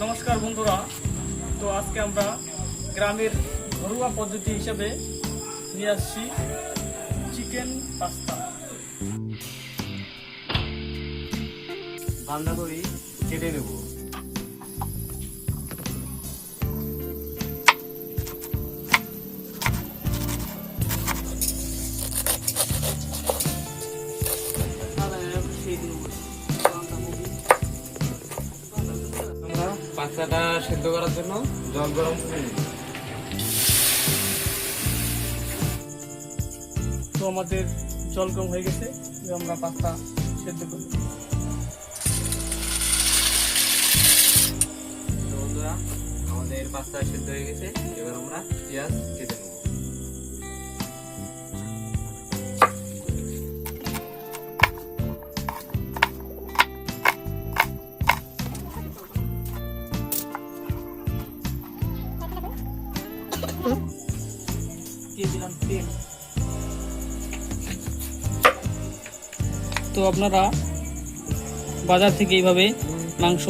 নমস্কার বন্ধুরা। তো আজকে আমরা গ্রামের ঘরোয়া পদ্ধতি হিসেবে নিয়ে আসছি চিকেন পাস্তা। বাঁধাকপি কেটে নেব। আমরা পাস্তাটা সেদ্ধ করার জন্য জল গরম করে নিই। তো আমাদের জল গরম হয়ে গেছে, আমরা পাস্তা সেদ্ধ করি। বন্ধুরা, আমাদের পাস্তা সেদ্ধ হয়ে গেছে। এবার আমরা পেঁয়াজ কেটে নেব। দিয়ে দিলাম তেল। তো আপনারা বাজার থেকে এইভাবে মাংস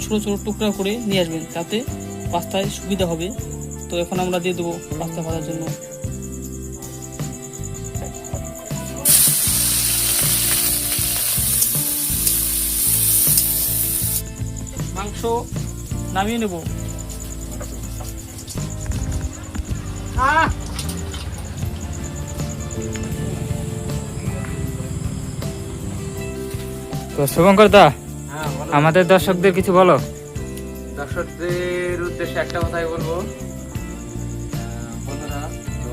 ছোট ছোট টুকরা করে নিয়ে আসবেন, তাতে পাস্তায় সুবিধা হবে। তো এখন আমরা দিয়ে দেবো পাস্তা ভাজার জন্য। মাংস নামিয়ে নেব। তো শুভঙ্কর দা, আমাদের দর্শকদের কিছু বলো। দর্শকদের উদ্দেশ্যে একটা কথাই বলবো, বন্ধুরা, তো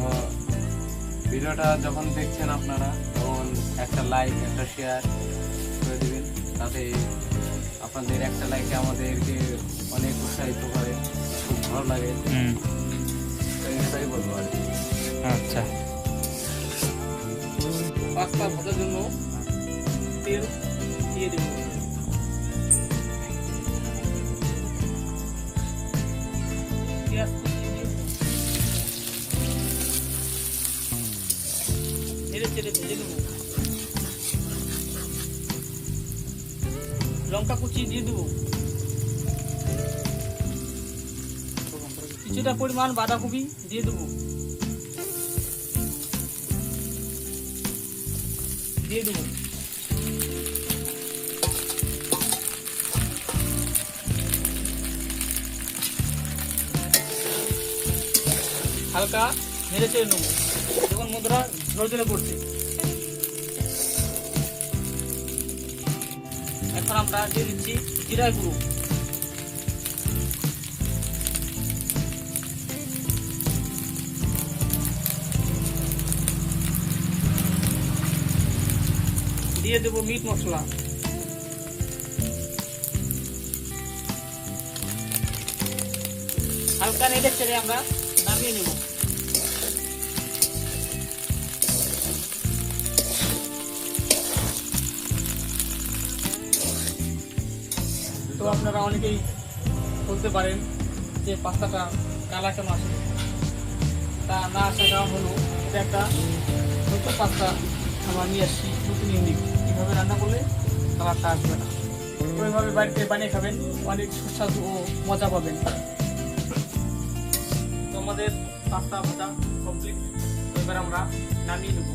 ভিডিওটা যখন দেখছেন আপনারা তখন একটা লাইক একটা শেয়ার করে দিবেন। তাতে আপনাদের একটা লাইকে আমাদেরকে অনেক উৎসাহিত করে, খুব ভালো লাগে। তো এই কথাই বলবো আর কি। আচ্ছা, পাস্তা ভাজার জন্য তেল দিয়ে দেব। পেঁয়াজ কুচি দিয়ে নেড়ে চেড়ে ভেজে নেব। লঙ্কা কুচি দিয়ে দেব। কিছুটা পরিমাণ বাঁধাকপি দিয়ে দেবো। দিয়ে দেবো হালকা নেড়ে চেড়ে নেবো। যখন বন্ধুরা ঝরঝরে পড়ছে, এখন আমরা দিয়ে দিচ্ছি জিরা গুঁড়ো। দিয়ে দেবো মিট মশলা। হালকা নেড়ে চেড়ে আমরা নামিয়ে নেব। তো আপনারা অনেকেই বলতে পারেন যে পাস্তাটা কালা কেন আসে। তা না আসার কারণ হলো, এটা একটা নতুন পাস্তা আমরা নিয়ে আসছি, নতুন ইউনিক। কীভাবে রান্না করলে কালারটা আসবে না। তো এইভাবে বাড়িতে বানিয়ে খাবেন, অনেক সুস্বাদু ও মজা পাবেন। তো আমাদের পাস্তা ভাজা কমপ্লিট। এবার আমরা নামিয়ে নেব।